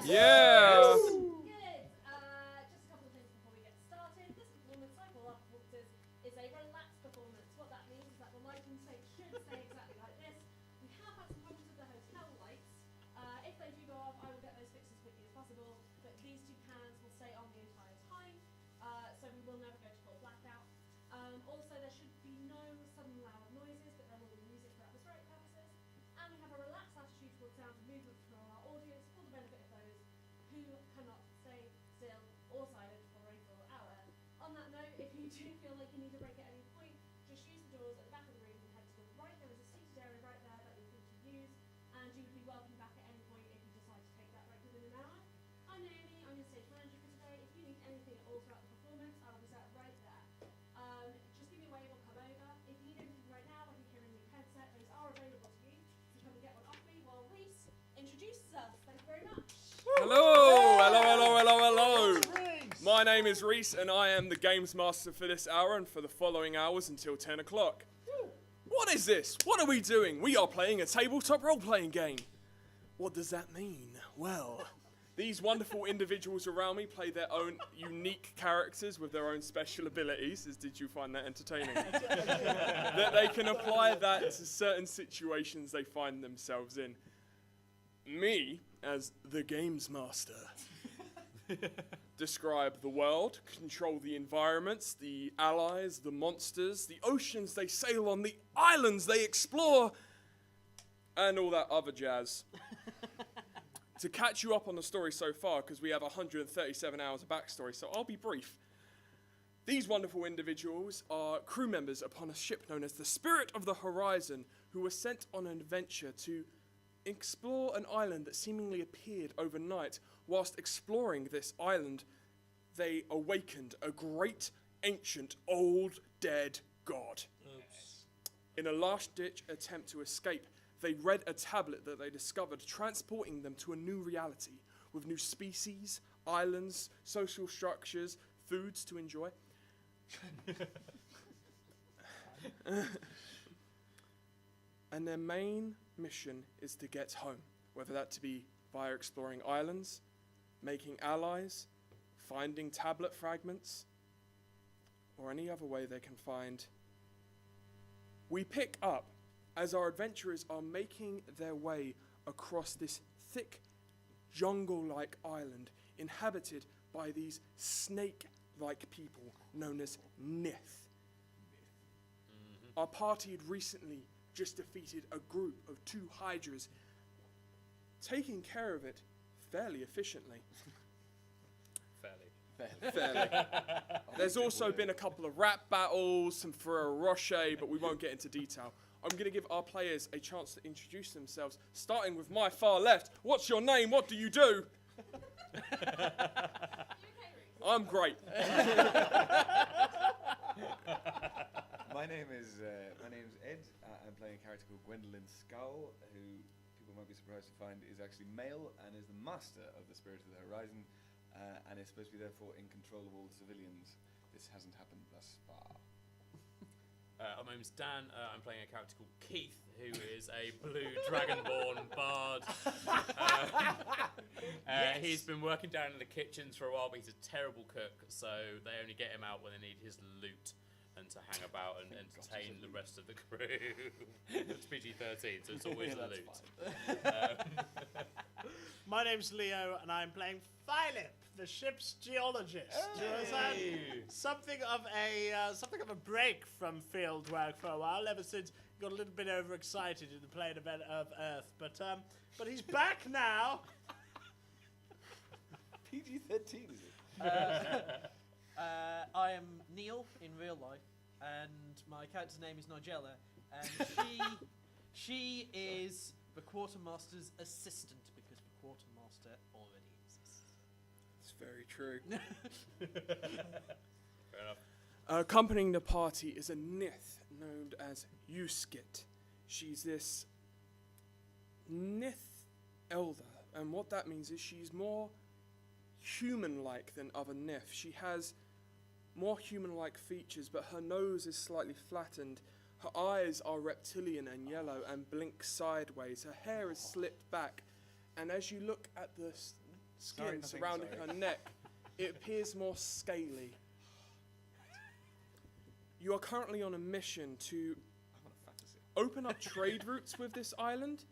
Yeah. Good. Just a couple of things before we get started. This performance, like all our performances, is a relaxed performance. What that means is that the lighting should stay exactly like this. We have had some problems with the hotel lights. If they do go off, I will get those fixed as quickly as possible. But these two cans will stay on the entire time, so we will never go to full blackout. Also, there should be no sudden loud noises, but there will be music for atmospheric purposes. And we have a relaxed attitude towards sound and movement from our audience for the benefit of those who cannot stay still or silent for a full hour. On that note, if you do feel like you need a break at any point, just use the doors at the back of the room and head to the right. There is a seated area right there that you're free to use, and you would be welcome back at any point if you decide to take that break within an hour. I'm Naomi, I'm your stage manager for today. If you need anything at all throughout the performance, I will be sat right there. Just give me a wave or come over. If you need anything right now, like a hearing aid headset, those are available to you. So come and get one off me while Reese introduces us. Thank you very much. Hello. My name is Reese, and I am the Games Master for this hour and for the following hours until 10 o'clock. What is this? What are we doing? We are playing a tabletop role-playing game. What does that mean? Well, these wonderful individuals around me play their own unique characters with their own special abilities. Did you find that entertaining? That they can apply that to certain situations they find themselves in. Me, as the Games Master, describe the world, control the environments, the allies, the monsters, the oceans they sail on, the islands they explore, and all that other jazz. To catch you up on the story so far, because we have 137 hours of backstory, so I'll be brief. These wonderful individuals are crew members upon a ship known as the Spirit of the Horizon, who were sent on an adventure to explore an island that seemingly appeared overnight. Whilst exploring this island, they awakened a great, ancient, old, dead god. Oops. In a last-ditch attempt to escape, they read a tablet that they discovered, transporting them to a new reality, with new species, islands, social structures, foods to enjoy. And their main mission is to get home, whether that to be via exploring islands, making allies, finding tablet fragments, or any other way they can find. We pick up as our adventurers are making their way across this thick, jungle-like island inhabited by these snake-like people known as Nith. Our party had recently just defeated a group of 2 hydras, taking care of it fairly efficiently. Fairly. There's also been a couple of rap battles, some Ferrero Rocher, but we won't get into detail. I'm going to give our players a chance to introduce themselves, starting with my far left. What's your name? What do you do? I'm great. My name is Ed. I'm playing a character called Gwendolyn Skull, who people might be surprised to find is actually male and is the master of the Spirit of the Horizon, and is supposed to be therefore in control of all civilians. This hasn't happened thus far. My name's Dan. I'm playing a character called Keith, who is a blue dragonborn bard. Yes. He's been working down in the kitchens for a while, but he's a terrible cook, so they only get him out when they need his loot and to hang about and entertain the rest of the crew. It's PG-13, so it's always loot. My name's Leo, and I'm playing Philip, the ship's geologist. Hey. Something of a break from field work for a while, ever since he got a little bit overexcited in the plane of Earth. But he's back now. PG-13, is it? I am Neil in real life, and my character's name is Nigella, and she is the quartermaster's assistant, because the quartermaster already exists. It's very true. Fair enough. Accompanying the party is a Nith known as Yuskit. She's this Nith elder, and what that means is she's more human-like than other Nith. She has more human-like features, but her nose is slightly flattened. Her eyes are reptilian and yellow and blink sideways. Her hair is slicked back, and as you look at the skin Sorry, nothing, surrounding sorry. her neck, it appears more scaly. You are currently on a mission to I'm on a fantasy. open up trade routes with this island.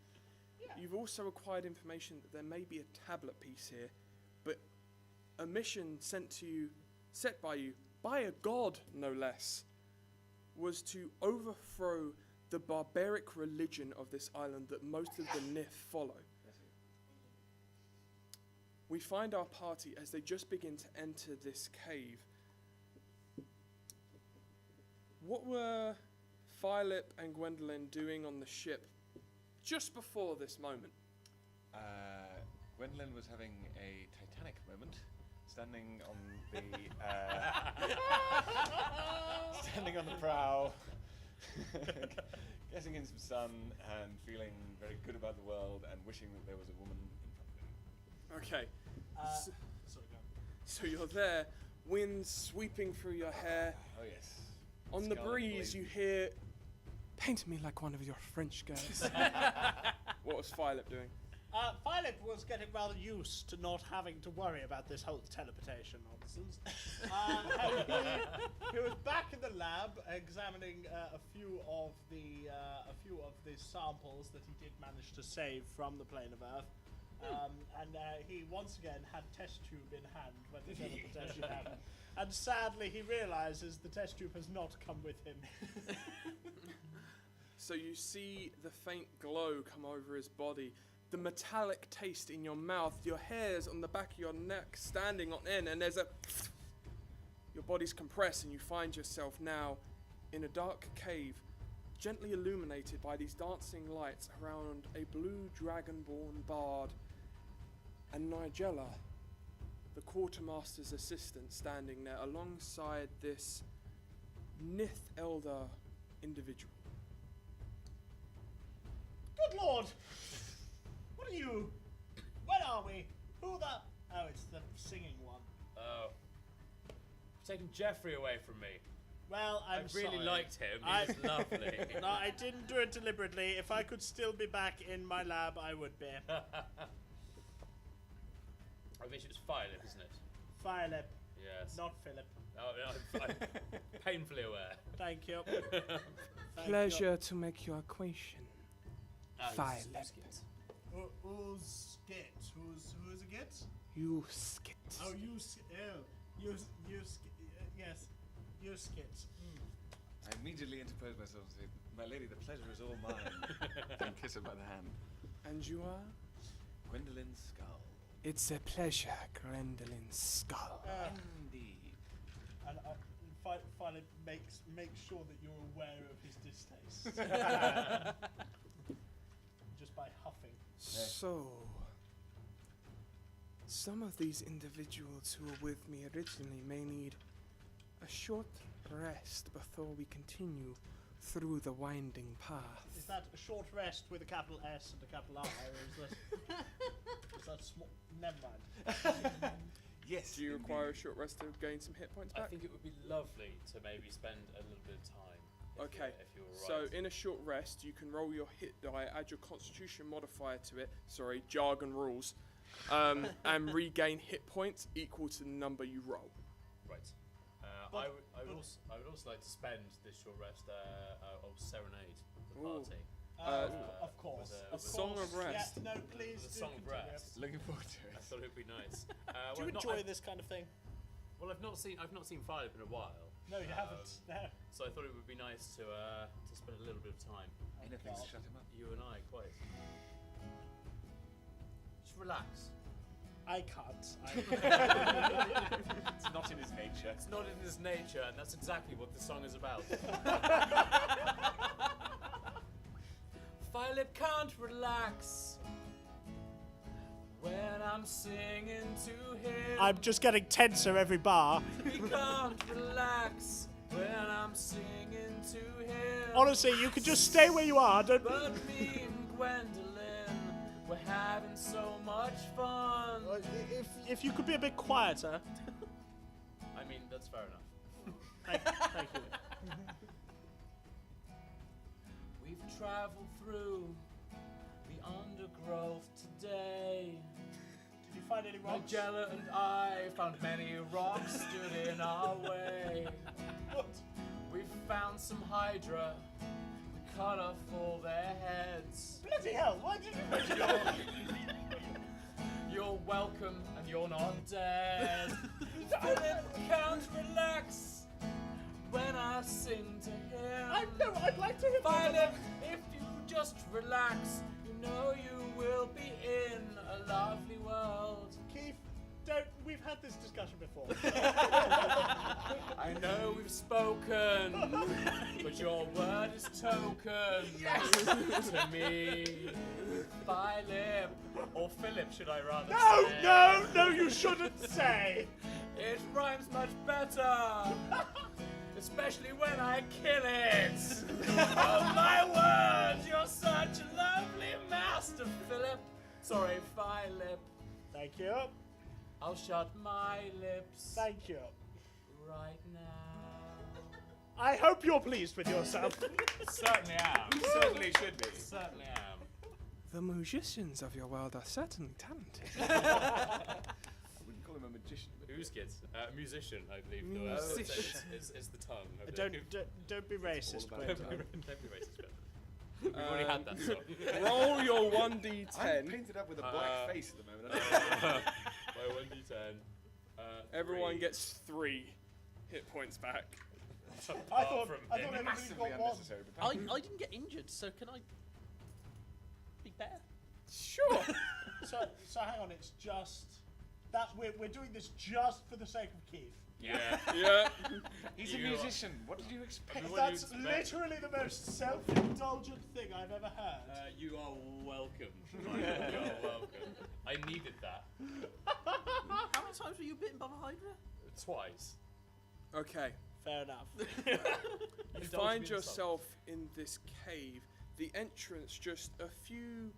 You've also acquired information that there may be a tablet piece here, but a mission set by you, by a god no less, was to overthrow the barbaric religion of this island that most of the Nith follow. We find our party as they just begin to enter this cave. What were Philip and Gwendolyn doing on the ship just before this moment? Gwendolyn was having a Titanic moment, standing on the prow, getting in some sun and feeling very good about the world and wishing that there was a woman in front of him. Okay, Sorry, go on. so you're there, wind sweeping through your hair. Oh yes. On the Scarlet breeze, blazing. you hear, "Paint me like one of your French girls." What was Philip doing? Philip was getting rather used to not having to worry about this whole teleportation nonsense. He was back in the lab examining a few of the samples that he did manage to save from the plane of Earth. And he once again had test tube in hand when the teleportation happened. And sadly, he realizes the test tube has not come with him. So you see the faint glow come over his body, the metallic taste in your mouth, your hairs on the back of your neck standing on end, and there's a... Your body's compressed and you find yourself now in a dark cave, gently illuminated by these dancing lights around a blue dragonborn bard and Nigella, the quartermaster's assistant, standing there alongside this Nith elder individual. Good lord! What are you? Where are we? Who the? Oh, it's the singing one. Oh. You've taken Jeffrey away from me. Well, I I'm really sorry. liked him. I- He was lovely. No, I didn't do it deliberately. If I could still be back in my lab, I would be. I wish it was Philip, isn't it? Philip, Yes. not Philip. Oh, I'm painfully aware. Thank you. Thank Pleasure to make your acquaintance. Philip. Who's Skit? Who's a Git? You skit. Oh, you yes, you Skit. I immediately interpose myself and say, "My lady, the pleasure is all mine." Then kiss her by the hand. And you are? Gwendolyn Skull. It's a pleasure, Gwendolyn Skull. Indeed. And Philip makes sure that you're aware of his distaste. Just by huffing. So, some of these individuals who were with me originally may need a short rest before we continue through the winding path. Is that a short rest with a capital S and a capital R, or is that small? Never mind. Yes. Do you require a short rest to gain some hit points I back? think it would be lovely to maybe spend a little bit of time. Okay, If you're so right. in a short rest, you can roll your hit die, add your constitution modifier to it, sorry, jargon rules, and regain hit points equal to the number you roll. Right. I would also like to spend this short rest of serenade the Ooh. party. Of course. with Of a Song course. of Rest. Yeah, no, please With a do song of continue. rest. Looking forward to I it. thought it would be nice. Do you well, enjoy this kind of thing? Well, I've not seen Philip in a while. No, you haven't. No. So I thought it would be nice to spend a little bit of time. Anything to God. shut him up. You and I, quite. Just relax. I can't. It's not in his nature. It's not in his nature, and that's exactly what the song is about. Philip can't relax when I'm singing to him. I'm just getting tenser every bar. He can't relax when I'm singing to him. Honestly, you could just stay where you are. Don't. But me and Gwendolyn, we're having so much fun. If you could be a bit quieter. I mean, that's fair enough. Thank you. We've traveled through the undergrowth today. Did you you find any rocks? Nigella and I found many rocks stood in our way. What? We found some Hydra, we cut off all their heads. Bloody hell! Why did you mention that? You're welcome and you're not dead. Philip can't relax when I sing to him. I'd like to hear Philip, if you just relax, you know you will be in a lovely world. Keith, we've had this discussion before. I know we've spoken, but your word is token to me. Philip, or Philip, should I rather say? No, you shouldn't say. It rhymes much better, especially when I kill it. Oh my word, you're such a lovely master, Philip. Sorry, Philip. Thank you. I'll shut my lips Thank you. right now. I hope you're pleased with yourself. Certainly am. Certainly should be. Certainly am. The musicians of your world are certainly talented. I wouldn't call him a magician. But Who's kids? Musician, I believe. Musician. Is the tongue. I Don't believe. don't be racist, all about Quentin. Don't be racist, Ben. We've already had that song. Roll your I'm 1d10. painted up with a black face at the moment. My 1d10. Everyone gets 3 hit points back. I thought from everybody Massively got one. unnecessary. But I thank you. didn't get injured, so can I be better? Sure. So hang on, it's just that we're doing this just for the sake of Keith. Yeah. Yeah. He's a You are- musician. What did you expect? What do you That's expect? literally the most self-indulgent thing I've ever heard. You are welcome. You are welcome. I needed that. How many times were you bitten by a Hydra? Twice. Okay. Fair enough. You Indulge find me in yourself in this cave. The entrance just a few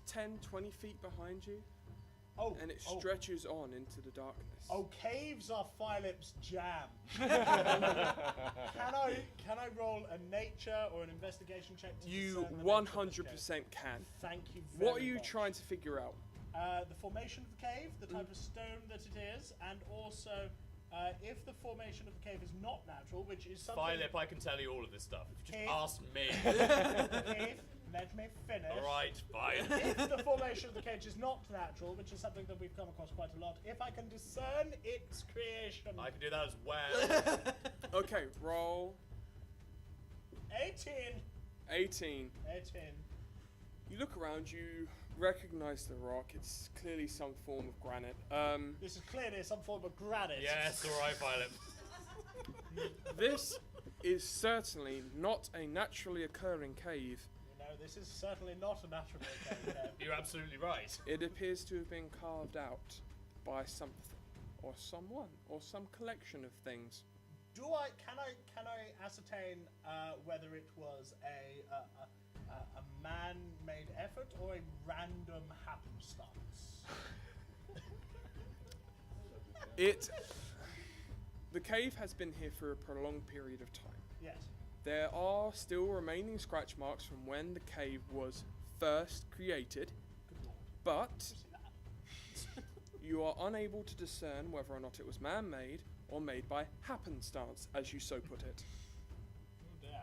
10, 20 feet behind you, Oh, and it oh, stretches on into the darkness. oh, caves are Philip's jam. Can I roll a nature or an investigation check to You discern the nature of this cave? 100% can. Thank you very What are you much. trying to figure out? The formation of the cave, the type of stone that it is, and also if the formation of the cave is not natural, which is something. Philip, I can tell you all of this stuff. Just Keith? ask me. Keith, let me finish. Alright, fine. If the formation of the cage is not natural, which is something that we've come across quite a lot, if I can discern its creation. I can do that as well. Okay, roll 18. 18. 18. You look around, you recognize the rock. It's clearly some form of granite. This is clearly some form of granite. Yes, alright, Philip. This is certainly not a naturally occurring cave. You know, this is certainly not a natural cave. No. You're absolutely right. It appears to have been carved out by something, or someone, or some collection of things. Can I ascertain whether it was a man-made effort or a random happenstance? The cave has been here for a prolonged period of time. Yes. There are still remaining scratch marks from when the cave was first created, Good lord. but See that? you are unable to discern whether or not it was man-made or made by happenstance, as you so put it. Oh dear.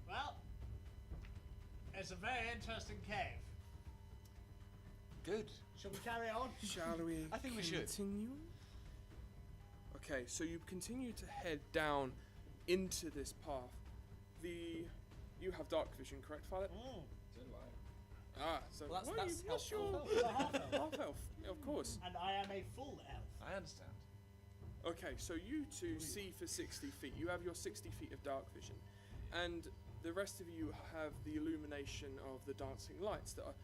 Well, it's a very interesting cave. Good. Shall we carry on? Shall we I think we should. continue? Okay, so you continue to head down into this path. You have dark vision, correct, Philip? Mm. So do I. Ah, so Well, that's what's helpful. your It's a half elf. half elf? Of course. And I am a full elf. I understand. Okay, so you two see for 60 feet. You have your 60 feet of dark vision, and the rest of you have the illumination of the dancing lights that are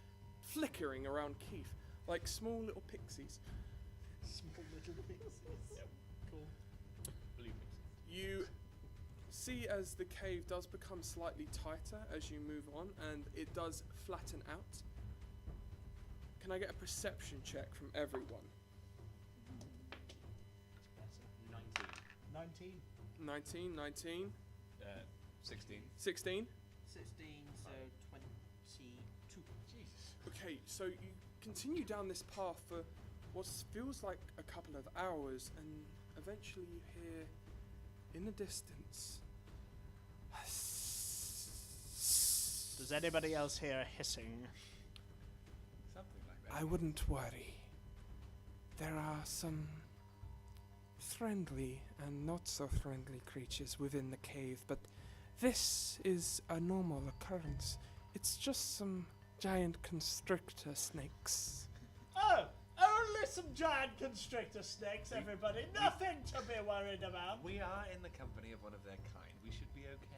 flickering around Keith like small little pixies. Small little pieces. Yep. Cool. Believe me. You see as the cave does become slightly tighter as you move on, and it does flatten out. Can I get a perception check from everyone? 19. 19. 19, 16. 16. 16, so 22. Jesus. Okay, so you continue down this path for what feels like a couple of hours, and eventually you hear, in the distance, Does anybody else hear a hissing? Something like that. I wouldn't worry. There are some friendly and not so friendly creatures within the cave, but this is a normal occurrence. It's just some giant constrictor snakes. Oh, only some giant constrictor snakes, everybody. Nothing to be worried about. We are in the company of one of their kind. We should be okay.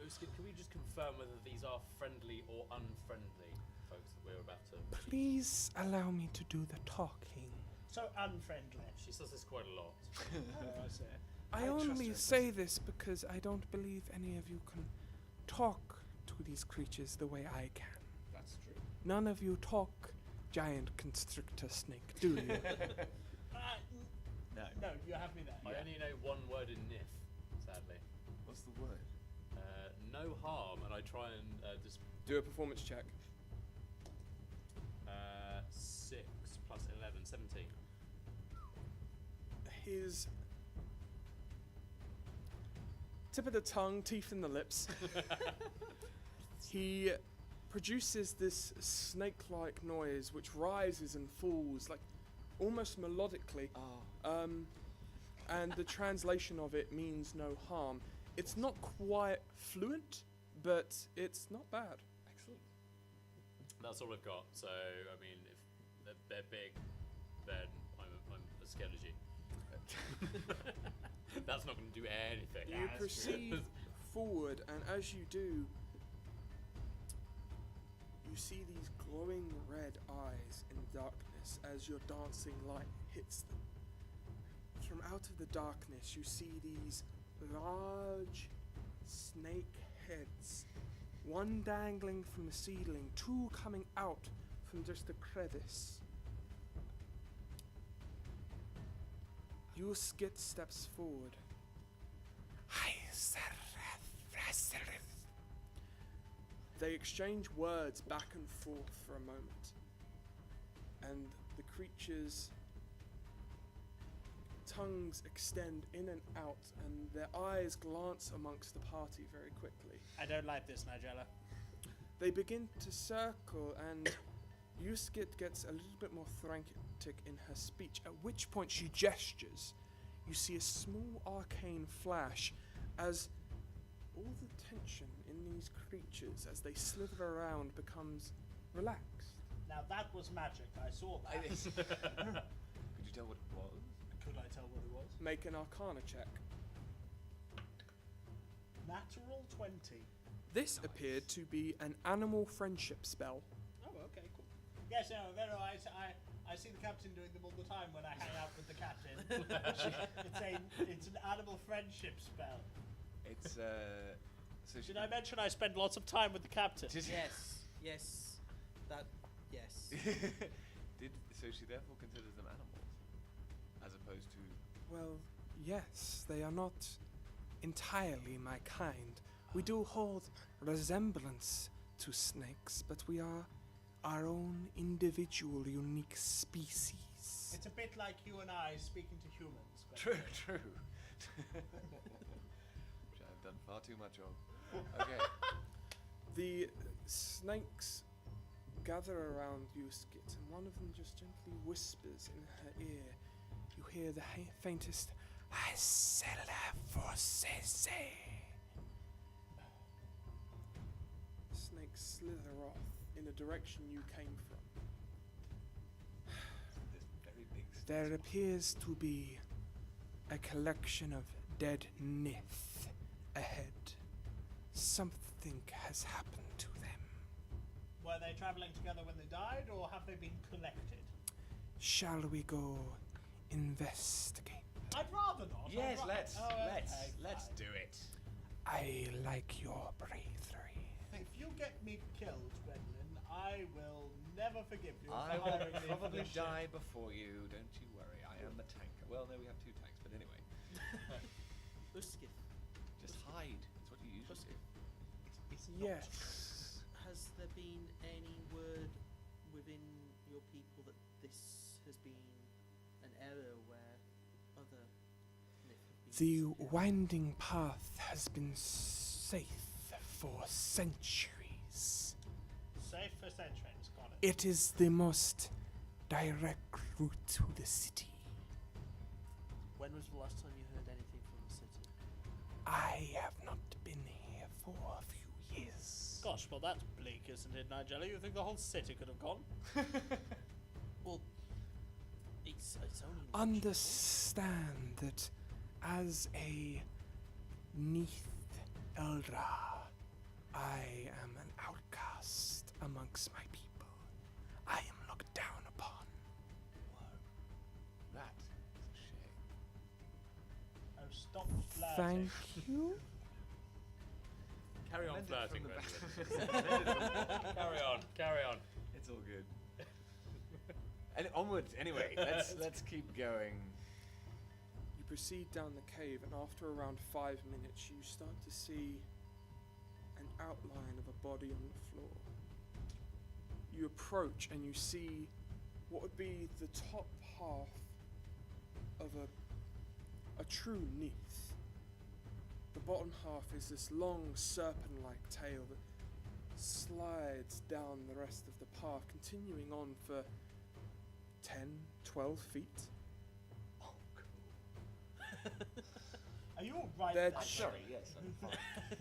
Uskid, can we just confirm whether these are friendly or unfriendly folks that we're about to... Please allow me to do the talking. So unfriendly. She says this quite a lot. Oh, I see. I I trust only her. say this because I don't believe any of you can talk to these creatures the way I can. That's true. None of you talk giant constrictor snake, do you? No. No, you have me there. I only know one word in Nith, sadly. What's the word? No harm, and I try and just... Do a performance check. 6 plus 11, 17. His tip of the tongue, teeth in the lips. He produces this snake-like noise which rises and falls, like almost melodically. Oh. And the translation of it means no harm. It's not quite fluent, but it's not bad. Excellent. That's all I've got. So, I mean, if they're big, then I'm scared of you. That's not going to do anything. You proceed forward, and as you do, you see these glowing red eyes in darkness as your dancing light hits them. From out of the darkness, you see these large snake heads, one dangling from the ceiling, two coming out from just a crevice. Yuskit steps forward. They exchange words back and forth for a moment, and the creatures' tongues extend in and out, and their eyes glance amongst the party very quickly. I don't like this, Nigella. They begin to circle, and Yuskit gets a little bit more frantic in her speech, at which point she gestures. You see a small arcane flash as all the tension in these creatures as they slither around becomes relaxed. Now that was magic. I saw that. Could you tell what it was? Could I tell what it was? Make an arcana check. Natural 20. This appeared to be an animal friendship spell. Oh, okay, cool. Yes, no, I see the captain doing them all the time when I hang out with the captain. It's an animal friendship spell. It's so Should I mention I spend lots of time with the captain? Yes. Yes. So she therefore considers them animals, as opposed to. Well, yes, they are not entirely my kind. We do hold resemblance to snakes, but we are our own individual, unique species. It's a bit like you and I speaking to humans. But True. Which I've done far too much of. Okay. The snakes gather around Yuskit, and one of them just gently whispers in her ear. You hear the faintest snakes slither off in the direction you came from. This very big. There appears to be a collection of dead Nith ahead. Something has happened to them. were they travelling together when they died, or have they been collected? Shall we go investigate? I'd rather not. Yes, I'd ra- let's okay, let's fine. do it. I like your bravery. If you get me killed, Gwendolyn, I will never forgive you. I for will hiring me for probably this shit. die before you. Don't you worry. I am the tanker. Well, no, we have two tanks, but anyway, Uskith, just hide. It's what you usually do. it's not Yes. Has there been any word within your people that this has been an era where other myth have been The used against? winding path has been safe for centuries. Safe for centuries, got it. It is the most direct route to the city. When was the last time you heard anything from the city? I have not been here for a few years. Gosh, well that's bleak, isn't it, Nigella? You think the whole city could have gone? Well, it's only logical. Understand that as a Neath Eldra, I am an outcast amongst my people. I am looked down upon. That is a shame. Oh, stop flirting. Thank you. Carry on Meant it flirting, from the Gwendolyn. Carry on. It's all good. And onwards. Anyway, let's keep going. You proceed down the cave, and after around 5 minutes, you start to see an outline of a body on the floor. You approach, and you see what would be the top half of a true Neath. The bottom half is this long serpent-like tail that slides down the rest of the path, continuing on for 10, 12 feet. Oh, cool. Are you alright They're there? Sorry, yes, I'm fine.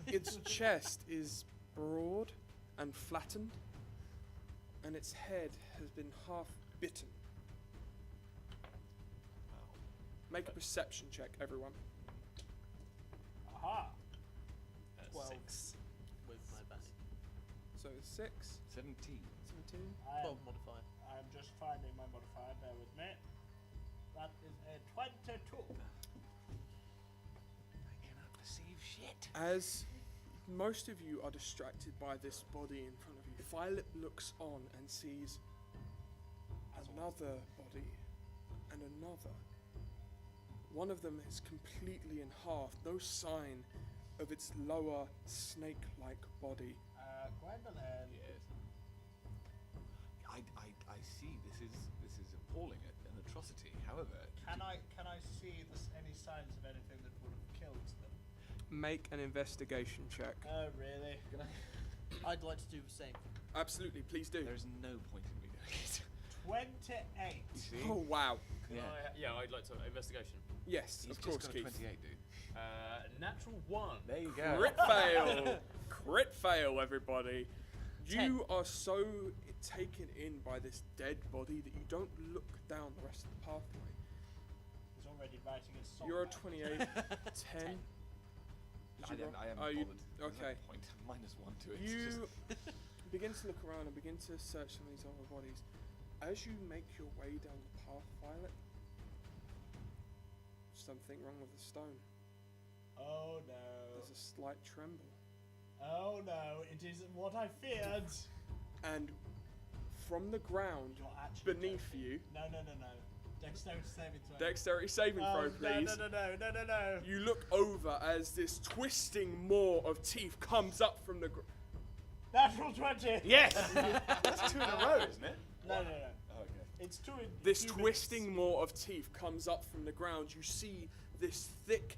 Its chest is broad and flattened, and its head has been half bitten. Wow. Make a perception check, everyone. Aha. 12 6. with my back. So 6, 17. 17. 12 modifier. I'm just finding my modifier, bear with me. That is a 22. I cannot perceive shit. As most of you are distracted by this body in front of you, Violet looks on and sees another body and another. One of them is completely in half, no sign of its lower snake-like body. Gwendolyn. Yes. I see. This is appalling. An atrocity. However, Can I see any signs of anything that would have killed them? Make an investigation check. Oh, really? can I? I'd like to do the same. Absolutely, please do. There's no point in me doing it. 28. You see? Oh, wow. Can I, I'd like to investigation. Yes, He's of course, just got Keith. a 28, dude. Natural 1. There you go. Crit fail! Crit fail, everybody. You are so taken in by this dead body that you don't look down the rest of the pathway. He's already writing his song. You're a now. 28, 10. Did I you am roll? bothered. You, There's no okay. point. -1 to it. It's You just- begin to look around and begin to search some of these other bodies. As you make your way down the path, Violet, something wrong with the stone. Oh no. There's a slight tremble. Oh no, it isn't what I feared. And from the ground You're actually beneath joking. you, No. Dexterity saving throw. dexterity saving throw, please. No. You look over as this twisting maw of teeth comes up from the ground. Natural 20. Yes! That's 2 in a row, isn't it? No. Oh, okay. It's 2 in This few twisting maw of teeth comes up from the ground. You see this thick,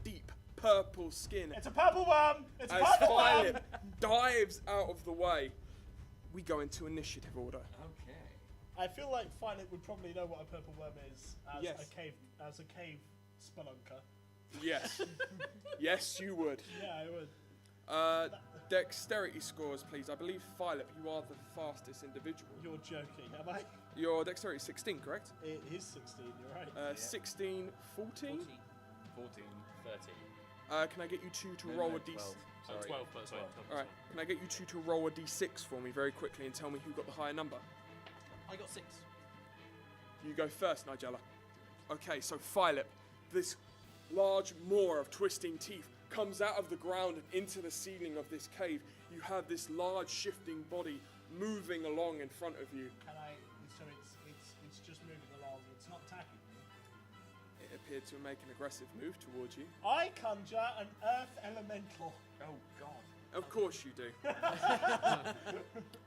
deep purple skin minutes. It's a purple worm. It's a as purple worm. Violet dives out of the way. We go into initiative order. Okay. I feel like Violet would probably know what a purple worm is as Yes. a cave spelunker. Yes. Yes, you would. Yeah, I would. Dexterity scores, please. I believe, Violet, you are the fastest individual. You're joking, am I? Your dexterity is 16, correct? It is 16. You're right. 16, 14? 14. 13. Can I get you two to No, roll no, a d6? 12. Oh, Sorry. 12 plus 12. Alright, can I get you two to roll a d6 for me very quickly and tell me who got the higher number? I got 6. You go first, Nigella. Okay, so Violet, this large maw of twisting teeth comes out of the ground and into the ceiling of this cave. You have this large shifting body moving along in front of you. Can I? So it's just moving along. It's not attacking me. It appeared to make an aggressive move towards you. I conjure an earth elemental. Oh, God. Of course you do.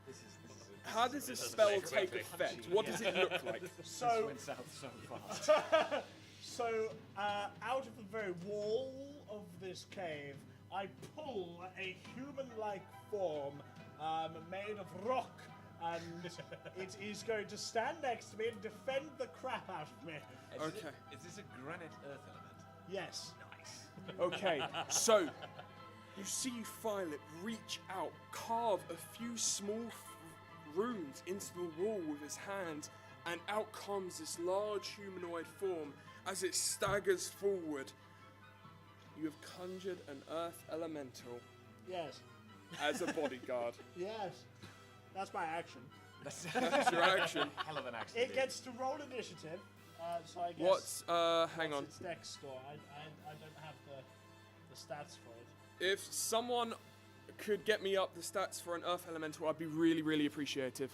This is How How does this Doesn't spell make take quickly. effect? What does it look like? So, went south so fast. out of the very wall of this cave, I pull a human-like form made of rock, and it is going to stand next to me and defend the crap out of me. Okay. Is this a granite earth element? Yes. Nice. Okay, so you see Violet reach out, carve a few small runes into the wall with his hand, and out comes this large humanoid form as it staggers forward. You have conjured an earth elemental Yes. as a bodyguard. Yes. That's my action. That's your action. Hell of an action. It gets to roll initiative, so I guess. What's, hang on. Its dex score? I don't have the stats for it. If someone could get me up the stats for an earth elemental, I'd be really, really appreciative.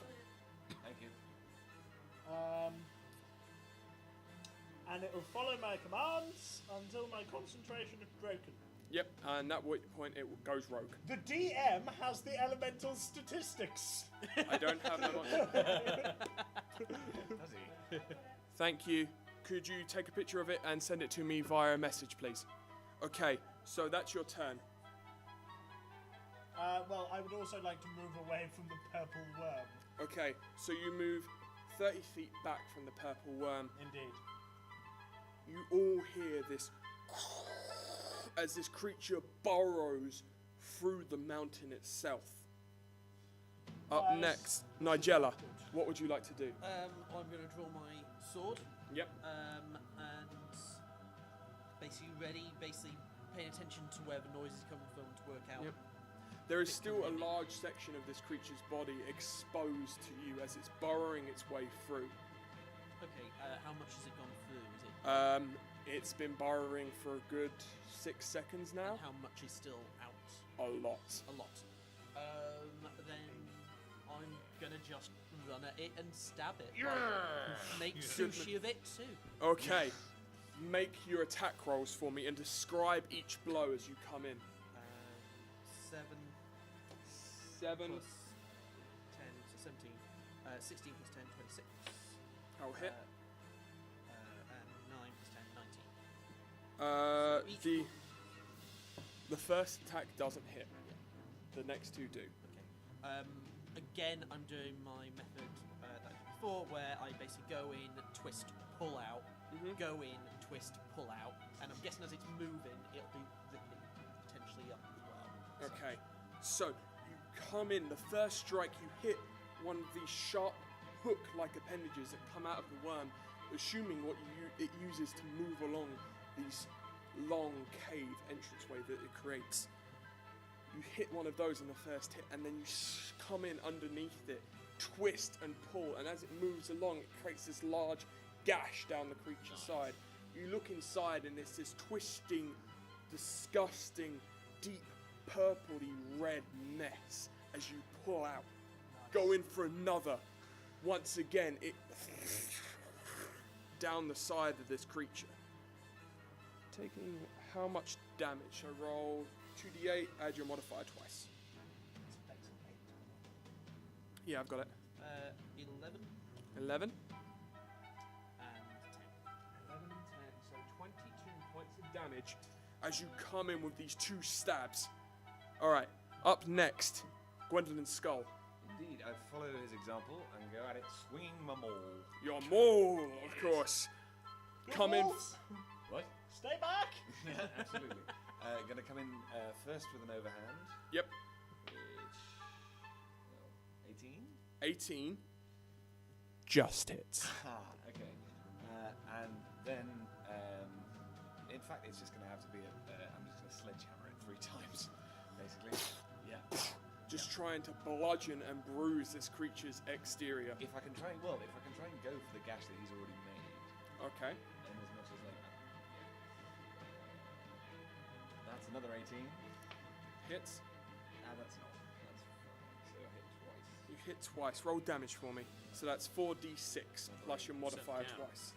Thank you. And it will follow my commands until my concentration is broken. Yep, and at what point it goes rogue. The DM has the elemental statistics. I don't have that much. Does he? Thank you. Could you take a picture of it and send it to me via message, please? Okay, so that's your turn. Well, I would also like to move away from the purple worm. Okay, so you move 30 feet back from the purple worm. Indeed. You all hear this as this creature burrows through the mountain itself. Up Nice. next, Nigella, what would you like to do? I'm going to draw my sword. Yep. And basically paying attention to where the noise is coming from to work out. Yep. There is still a large section of this creature's body exposed to you as it's burrowing its way through. Okay, how much has it gone through? Is it? It's been burrowing for a good 6 seconds now. And how much is still out? A lot. A lot. Then I'm gonna just run at it and stab it. Yeah. Make sushi of it too. Okay. Make your attack rolls for me and describe each blow as you come in. 7 7. plus 10, so 17. 16 plus 10, 26. I'll hit. And 9 plus 10, 19. The first attack doesn't hit. The next two do. Okay. Again, I'm doing my method that I did before, where I basically go in, twist, pull out, go in, twist, pull out, and I'm guessing as it's moving, it'll be ripping potentially up as well. Okay. So you come in. The first strike you hit one of these sharp hook-like appendages that come out of the worm, assuming what it uses to move along these long cave entranceway that it creates. You hit one of those in the first hit, and then you come in underneath it, twist and pull, and as it moves along, it creates this large gash down the creature's side. You look inside, and it's this twisting, disgusting, deep, purpley red mess as you pull out. Go in for another. Once again, it down the side of this creature. Taking how much damage? I roll 2d8, add your modifier twice. Yeah, I've got it. 11 11. and 10. 11 and 10, so 22 points of damage as you come in with these two stabs. Alright, up next, Gwendolyn's skull. Indeed, I follow his example and go at it swinging my maul. Your maul, of course. Come in. Wolves, What? stay back. Absolutely. Gonna come in first with an overhand. Yep, Which, well, 18? 18. Just hits. Okay. And then, in fact, it's just gonna have to be I'm just gonna sledgehammer it 3 times, basically. Yeah. Just trying to bludgeon and bruise this creature's exterior. If I can try and go for the gash that he's already made, Okay. and as much as like that. That's another 18. Hits. That's not. That's fine. So I hit twice. You hit twice. Roll damage for me. So that's 4d6 plus your modifier Yeah. twice.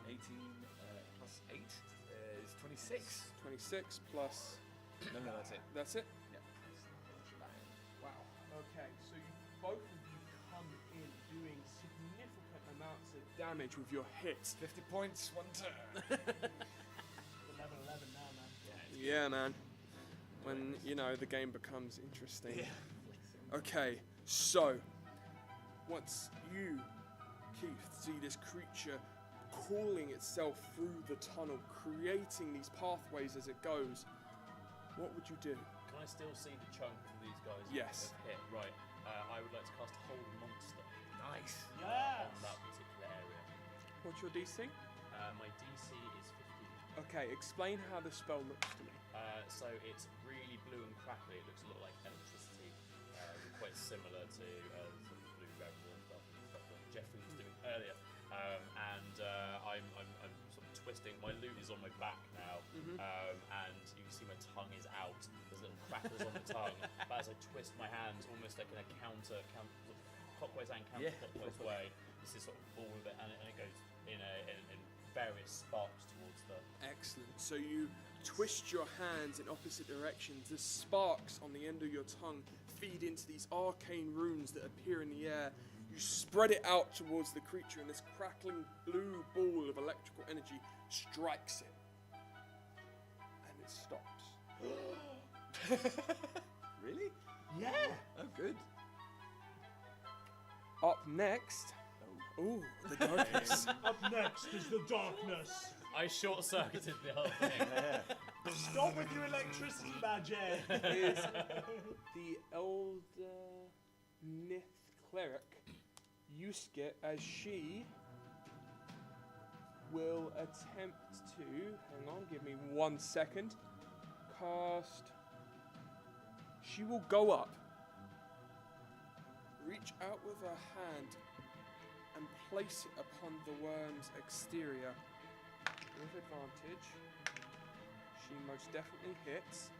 18 plus 8 is 26. 26 plus No, that's it. That's it? Yeah. Wow. Okay, so both of you come in doing significant amounts of damage with your hits. 50 points, 1 turn. We're level 11 now, man. Yeah, man. When, the game becomes interesting. Okay, so once you, Keith, see this creature calling itself through the tunnel, creating these pathways as it goes, what would you do? Can I still see the chunk of these guys? Yes. Have hit? Right. I would like to cast Hold Monster Nice. Yes! on that particular area. What's your DC? My DC is 15. Okay, explain how the spell looks to me. So it's really blue and crackly. It looks a lot like electricity, quite similar to sort of blue red wall stuff that Jeffrey was doing earlier. I'm sort of twisting. My loot is on my back now, and you can see my tongue is out. There's little crackles on the tongue. But as I twist my hands, almost like in a counter clockwise and counterclockwise way, this is sort of ball of it, and it goes in various sparks towards the. Excellent. So you twist your hands in opposite directions. The sparks on the end of your tongue feed into these arcane runes that appear in the air. You spread it out towards the creature, and this crackling blue ball of electrical energy strikes it. And it stops. Really? Yeah! Oh, good. Up next. Ooh, the darkness. Up next is the darkness. I short-circuited the whole thing. Stop with your electricity magic! Is the elder Nith cleric Yuskit, as she will attempt to, hang on, give me 1 second, cast, she will go up, reach out with her hand and place it upon the worm's exterior with advantage. She most definitely hits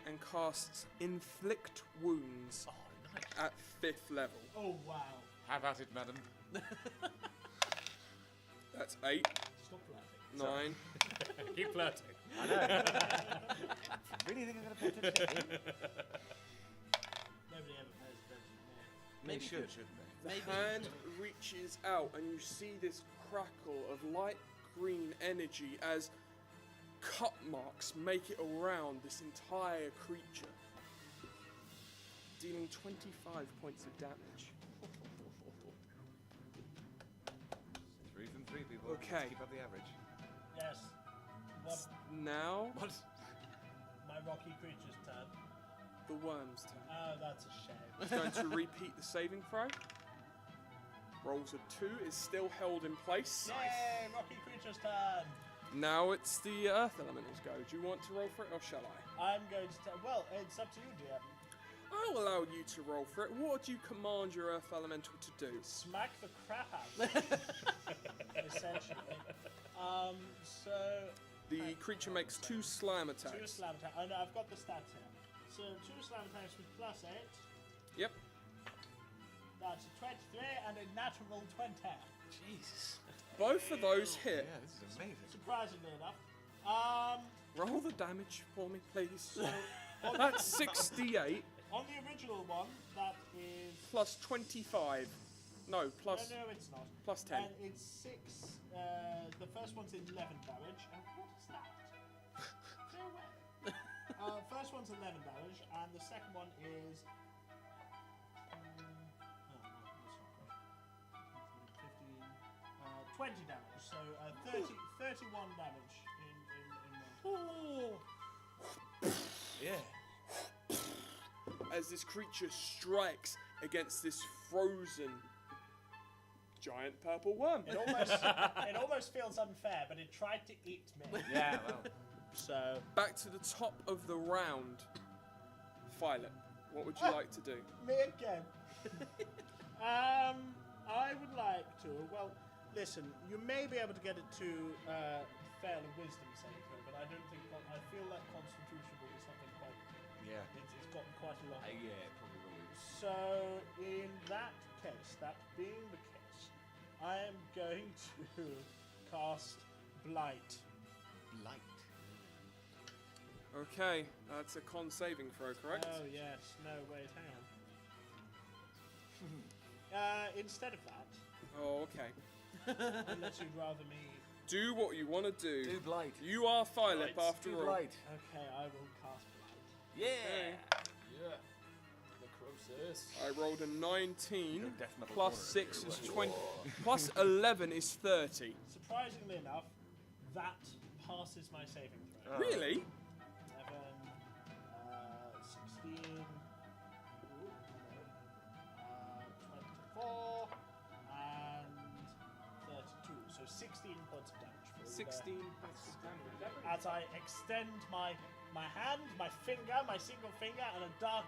and casts Inflict Wounds at 5th level. Oh, wow. Have at it, madam. That's 8, Stop laughing. 9, Keep flirting. I know. Really think I'm going to pay attention? Nobody ever pays attention to me. They should, shouldn't they? The hand reaches out and you see this crackle of light green energy as cut marks make it around this entire creature, dealing 25 points of damage. 3 from 3 people. Okay. Keep up the average. Yes. What? Now, What? My rocky creature's turn. the worm's turn. Oh, that's a shame. He's going to repeat the saving throw. Rolls a 2, is still held in place. Yay! Rocky creature's turn. Now it's the Earth Elemental's go. Do you want to roll for it or shall I? I'm going to. Well, it's up to you, GM. I'll allow you to roll for it. What do you command your Earth Elemental to do? Smack the crap out of it, essentially. So. The creature makes 2 slam attacks. 2 slam attacks. Oh no, I've got the stats here. So 2 slam attacks with +8. Yep. That's a 23 and a natural 20. Jesus. Both of those hit. Yeah, this is amazing. Surprisingly enough. Roll the damage for me, please. So on, That's 68 on the original one, that is. plus 25. No, plus No, it's not. plus 10. And it's 6. The first one's 11 damage. And what is that? No way. First one's 11 damage, and the second one is. Oh, no, that's not great. 15, 20 damage. So 31 damage in one. Yeah. As this creature strikes against this frozen giant purple worm. It almost feels unfair, but it tried to eat me. Yeah, well. So Back to the top of the round. Philip, what would you like to do? me again. I would like to. Well, listen. You may be able to get it to fail a wisdom saving throw, but I don't think. I feel like Constitution will be something quite. Yeah. It's gotten quite a lot. Yeah, probably will lose. So in that case, that being the case, I am going to cast Blight. Blight. Okay, that's a con saving throw, correct? Oh yes, no wait, hang on. Instead of that, Oh, okay. unless you'd rather me. Do what you want to do. Do blight. You are Philip Blight. after Do all. blight. Okay, I will cast blight. Yeah. Okay. Yeah. Necrosis. I rolled a 19, Go death metal plus corner. 6 is 20, plus 11 is 30. Surprisingly enough, that passes my saving throw. Oh. Really? 11, 16, 24, and 32. So 16 points of damage. for 16 points of damage. As I extend my hand, my finger, my single finger, and a dark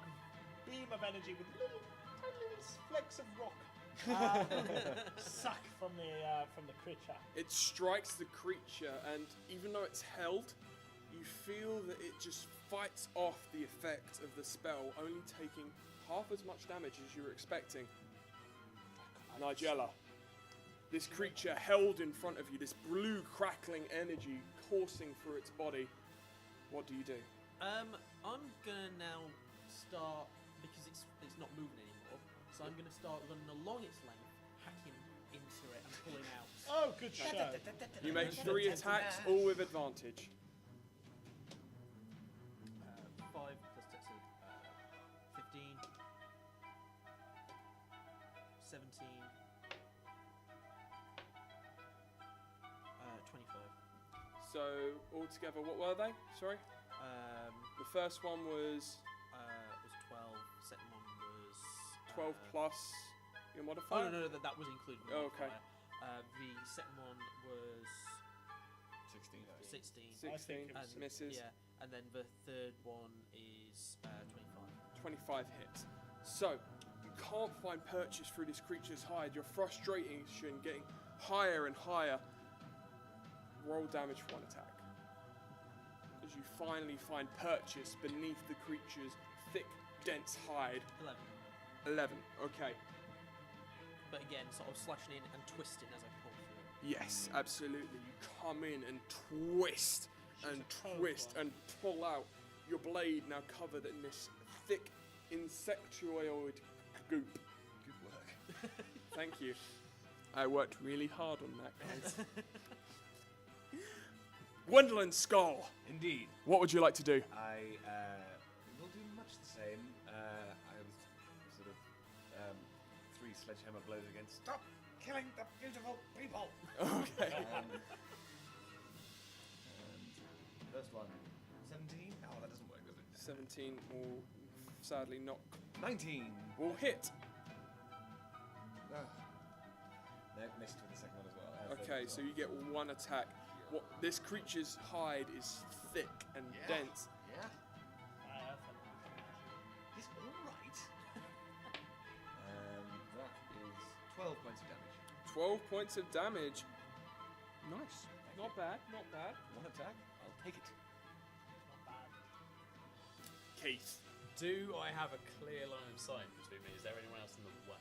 beam of energy with little tiny little flecks of rock suck from the creature. It strikes the creature, and even though it's held, you feel that it just fights off the effect of the spell, only taking half as much damage as you were expecting. Nigella, this creature held in front of you, this blue crackling energy coursing through its body. What do you do? I'm gonna now start, because it's not moving anymore, so I'm gonna start running along its length, hacking into it and pulling out. Oh, good show. You make 3 attacks, all with advantage. 5 plus 10, so 15, 17, 25. So, altogether, what were they? Sorry? The first one was Was 12. Second one was 12 plus your Oh modifier? no, that was included. in the Oh, okay. modifier. The second one was 16. 16. 16 I think it misses. Yeah, and then the third one is 25. 25 hits. So, you can't find purchase through this creature's hide. Your frustration getting higher and higher. Roll damage for 1 attack. As you finally find purchase beneath the creature's thick, dense hide. 11. 11. Okay. But again, sort of slashing in and twisting as I pull through. Yes, absolutely. You come in and twist and a twist cobra. and pull out. Your blade now covered in this thick insectoid goop. Good work. Thank you. I worked really hard on that, guys. Gwendolyn Skull, Indeed. what would you like to do? I will do much the same. I was sort of 3 sledgehammer blows against. Stop killing the beautiful people. Okay. And first one, 17. Oh, that doesn't work, does it? 17 will sadly not. 19. Will hit. Oh. No, missed with the second one as well. Okay, so you get 1 attack. What this creature's hide is thick and Yeah. dense. Yeah. He's alright. That is 12 points of damage. 12 points of damage. Nice. Not bad, not bad. 1 attack, I'll take it. Keith. Do I have a clear line of sight between me? Is there anyone else in the way?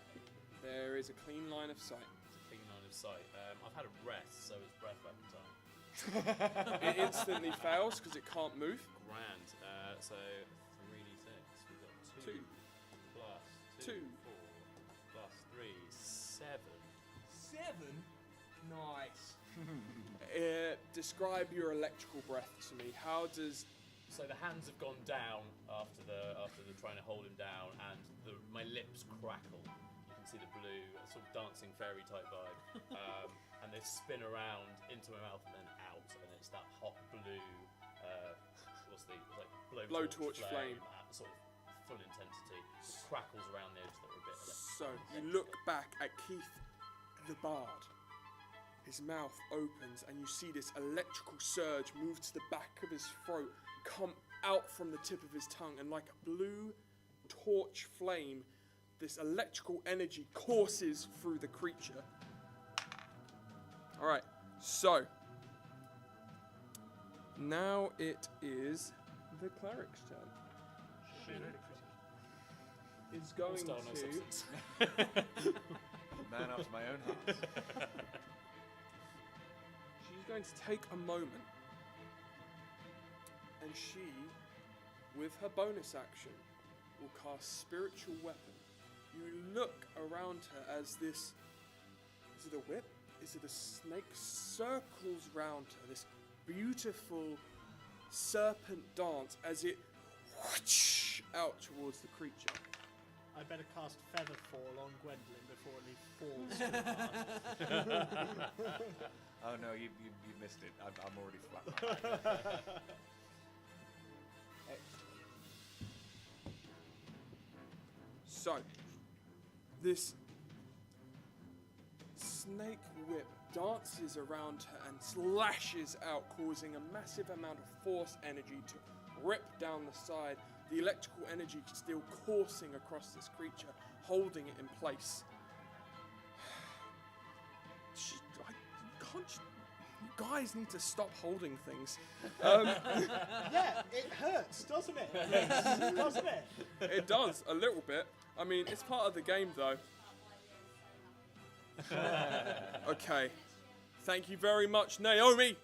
There is a clean line of sight. It's a clean line of sight. I've had a rest, so it's breath weapon time. It instantly fails because it can't move. Grand. So 3d6. We've got 2 Two. plus 2, Two. 4 plus 3, 7. 7? Nice. Describe your electrical breath to me. How does... So the hands have gone down after the trying to hold him down, and my lips crackle. You can see the blue, sort of dancing fairy type vibe, and they spin around into my mouth and then out, and it's that hot blue. Blowtorch flame at sort of full intensity. It crackles around the edge that are a bit. So you look back at Keith the Bard. His mouth opens and you see this electrical surge move to the back of his throat, come out from the tip of his tongue, and like a blue torch flame, this electrical energy courses through the creature. Alright, so now it is the cleric's turn. She is going Style, no to... substance. Man after my own heart. She's going to take a moment and she, with her bonus action, will cast Spiritual Weapon. You look around her as this... Is it a whip? Is it a snake? Circles round her. This beautiful serpent dance as it whoosh out towards the creature. I better cast Feather Fall on Gwendolyn before he falls. Oh no, you missed it. I'm already flat. So, this snake whip dances around her and slashes out, causing a massive amount of force energy to rip down the side. The electrical energy still coursing across this creature, holding it in place. You guys need to stop holding things. Yeah, it hurts, doesn't it? Doesn't it? It does, a little bit. I mean, it's part of the game, though. Okay. Thank you very much, Naomi.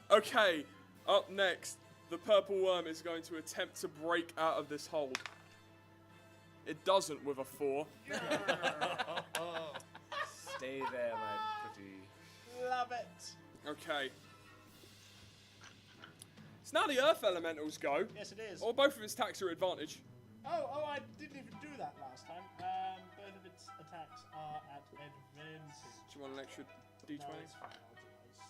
Okay, up next, the purple worm is going to attempt to break out of this hold. It doesn't with a 4. Stay there, my pretty. Love it. Okay. It's now the Earth Elemental's go. Yes, it is. Or both of its attacks are advantage. Oh, I didn't even do that last time. Both of its attacks are at advantage. Do you want an extra d20? No, it's fine, I'll do those.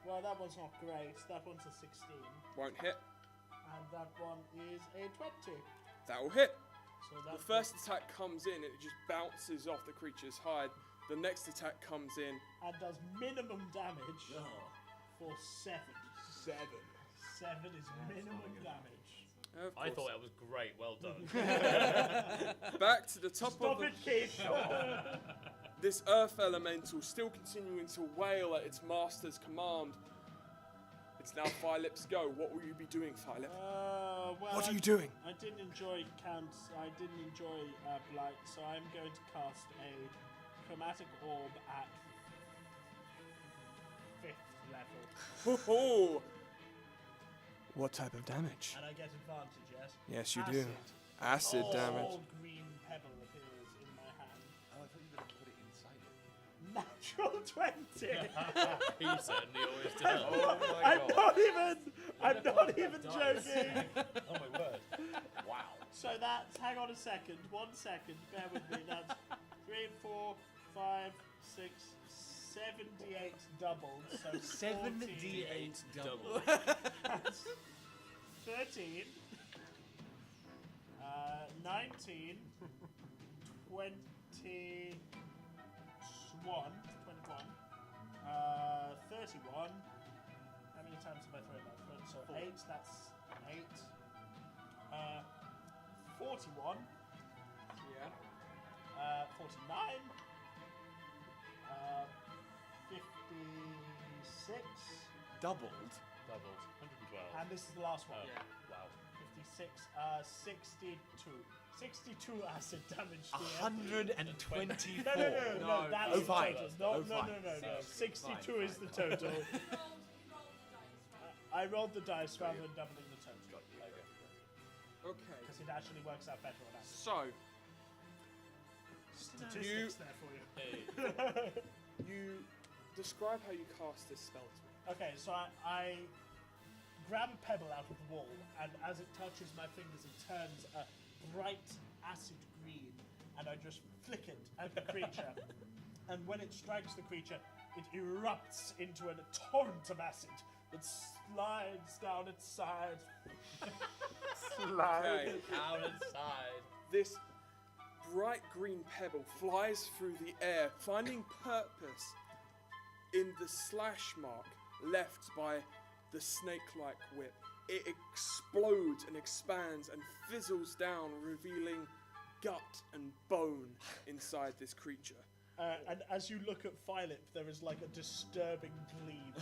Well, that one's not great. That one's a 16. Won't hit. And that one is a 20. That'll hit. So The that's first attack comes in and it just bounces off the creature's hide. The next attack comes in. and does minimum damage for 7. 7. 7 is minimum damage. Of I course. thought that was great. Well done. Back to the top Stop of the... it, Keith! This Earth Elemental still continuing to wail at its master's command. It's now Philip's go. What will you be doing, Philip? Well, What are you doing? I didn't enjoy Blight, so I'm going to cast a chromatic orb at 5th level. Ho-ho! What type of damage? And I get advantage, yes? Yes, you Acid. do. Acid Oh, damage. small green pebble appears in my hand. Oh, I thought you were going to put it inside it. Natural 20! He certainly always does. Oh my I'm god. not even joking! Oh my word. Wow. So that's, hang on a second, 1 second, bear with me, that's 3, 4, 5, 6, 78 doubles, so 78 double. That's 13, 19, 21, 31. How many times have I thrown that? So 8, that's 8. 41. Yeah. 49. 56. Doubled. Doubled. 112. And this is the last one. Oh, wow. 56. 62. 62 acid damage to the 124. No, that's Oh, the fine. total. Oh, fine. No. 62 Fine, is the total. You rolled the dice, right? I rolled the dice rather than doubling the total. Okay. Because it actually works out better on acid. So, Statistics there for you. Hey. you describe how you cast this spell to me. Okay, so I grab a pebble out of the wall, and as it touches my fingers, it turns a bright acid green, and I just flick it at the creature. And when it strikes the creature, it erupts into a torrent of acid that slides down its side. Okay. Out inside. This bright green pebble flies through the air, finding purpose in the slash mark left by the snake-like whip. It explodes and expands and fizzles down, revealing gut and bone inside this creature. And as you look at Philip, there is like a disturbing gleam.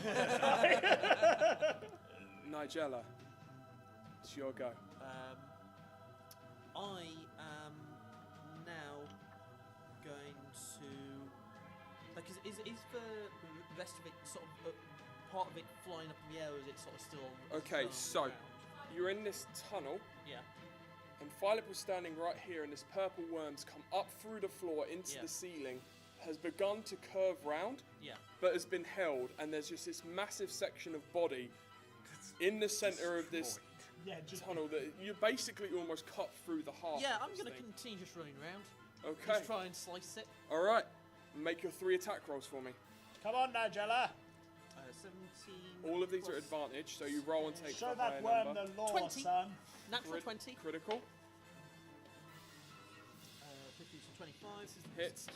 Nigella, it's your go. I am now going to Because is the rest of it sort of part of it flying up in the air, or is it sort of still? Okay, on the so ground? you're in this tunnel, Yeah. and Philip was standing right here, and this purple worm's come up through the floor into Yeah. the ceiling, has begun to curve round, Yeah. but has been held, and there's just this massive section of body in the center of this Yeah, just tunnel that you basically almost cut through the heart. Yeah, of I'm this gonna thing. continue just running around. Okay. Just try and slice it. All right. Make your 3 attack rolls for me. come on, Nigella. 17. All of these are plus advantage, so you roll and take Show the higher that worm number. the law, 20. son. Natural 20. Critical 15 to 25. hits.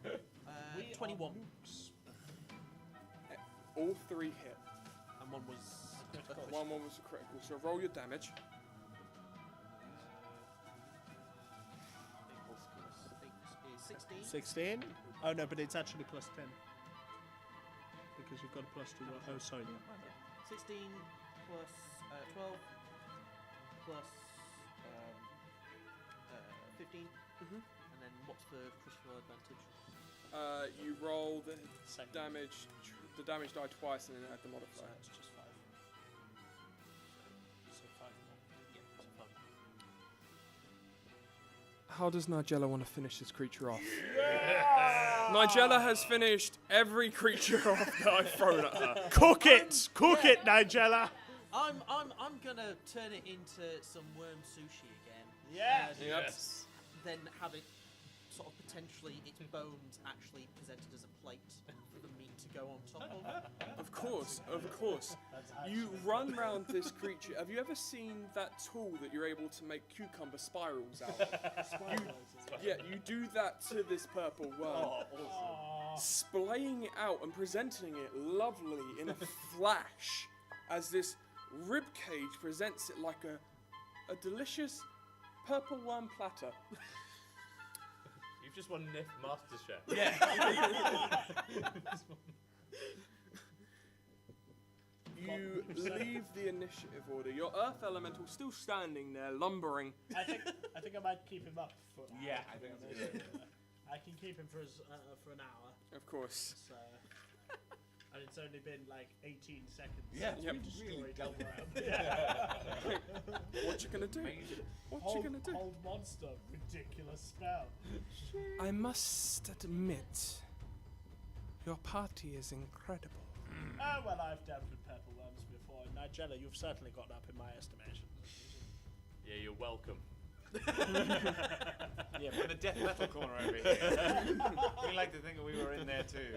We are 21. nukes. All 3 hit. And one was. One was a critical. So roll your damage. 16. 16. Oh no, but it's actually plus 10. Because you've got a plus 2. Oh, sorry. No. 16 plus 12 plus 15. Mhm. And then what's the critical advantage? You roll the Second. damage. The damage die twice, and then add the So modifier. it's just 5. So 5 more. Yeah, so 5. How does Nigella want to finish this creature off? Nigella has finished every creature off that I've thrown at her. Cook it! Cook it, Nigella! I'm gonna turn it into some worm sushi again. Yeah. And Yes. then have it sort of potentially its bones actually presented as a plate for the meat to go on top of. Of course, of course. You run round this creature. Have you ever seen that tool that you're able to make cucumber spirals out of? Yeah, you do that to this purple worm. Splaying it out and presenting it lovely in a flash as this rib cage presents it like a delicious purple worm platter. You've just won NIF MasterChef. You leave the initiative order. Your earth elemental still standing there, lumbering. I think I might keep him up for an Yeah, hour, I to be think honest. that's good. I can keep him for an hour. Of course. So, and it's only been like 18 seconds Yeah, since Yep. we really destroyed dealt the with worm. What you gonna do? What you gonna do? Hold monster, ridiculous spell. I must admit, your party is incredible. Oh well, I've dealt with purple worms before. And Nigella, you've certainly gotten up in my estimation. Yeah, you're welcome. Yeah, from the death metal corner over here. We like to think that we were in there too.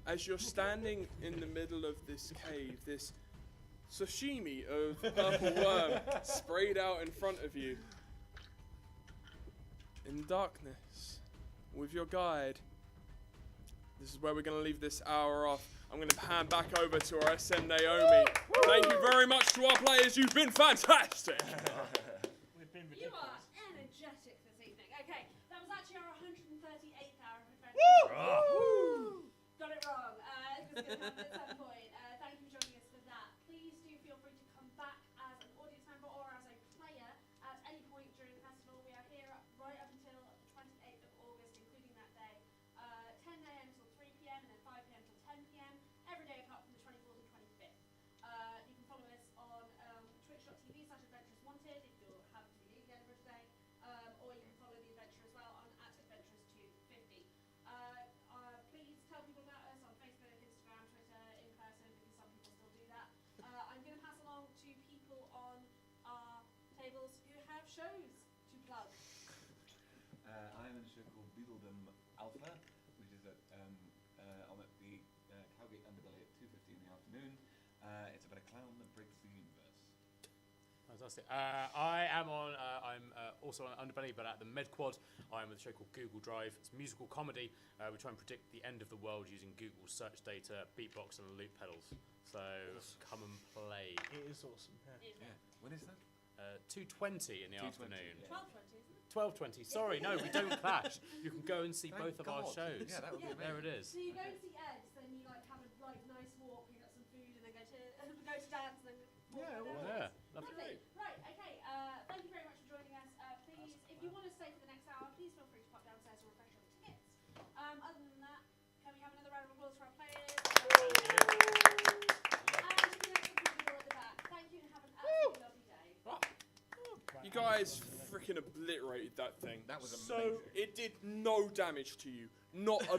As you're standing in the middle of this cave, this sashimi of purple worm sprayed out in front of you. In darkness, with your guide. This is where we're going to leave this hour off. I'm going to hand back over to our SM Naomi. Thank you very much to our players. You've been fantastic. We've been You ridiculous. are energetic this evening. Okay, that was actually our 138th hour of adventure. Woo! Got it wrong. It was going to happen at some point. Thank you for joining us for that. Please do feel free to come back as an audience member or as a player at any point during the festival. We are here right up until the 28th of August, including that day. 10 a.m. till 3 p.m. and then 5 p.m. till 10 p.m. every day apart from the 24th and 25th. You can follow us on twitch.tv/adventureswanted if you're happy to be leaving Edinburgh today, or you can follow the adventure as well on @adventures250. Please tell people about us on Facebook, Instagram, Twitter, in person, because some people still do that. I'm going to pass along to people on our tables who have shows to plug. I'm in a show called Beetledom Alpha, which is on at the Cowgate Underbelly at 2:50 in the afternoon. It's about a clown that breaks the universe. Fantastic. I'm also on Underbelly, but at the MedQuad. I'm with a show called Google Drive. It's a musical comedy. We try and predict the end of the world using Google search data, beatbox, and loop pedals. So come and play. It is awesome. Yeah. Yeah. When is that? 2:20 in the 2:20, afternoon. yeah. 12:20, isn't it? 12:20. Sorry, no, we don't clash. You can go and see Thank both of our God. shows. Yeah, that would be Yeah. amazing. There it is. So you go and see Ed's, then you like have a nice walk, you got some food, and then go to dance, and then walk Yeah, back well, downstairs. Yeah. Lovely. Right, okay, thank you very much for joining us. Please, if you want to stay for the next hour, please feel free to pop downstairs guys freaking obliterated that thing. That was So- amazing. It did no damage to you. Not a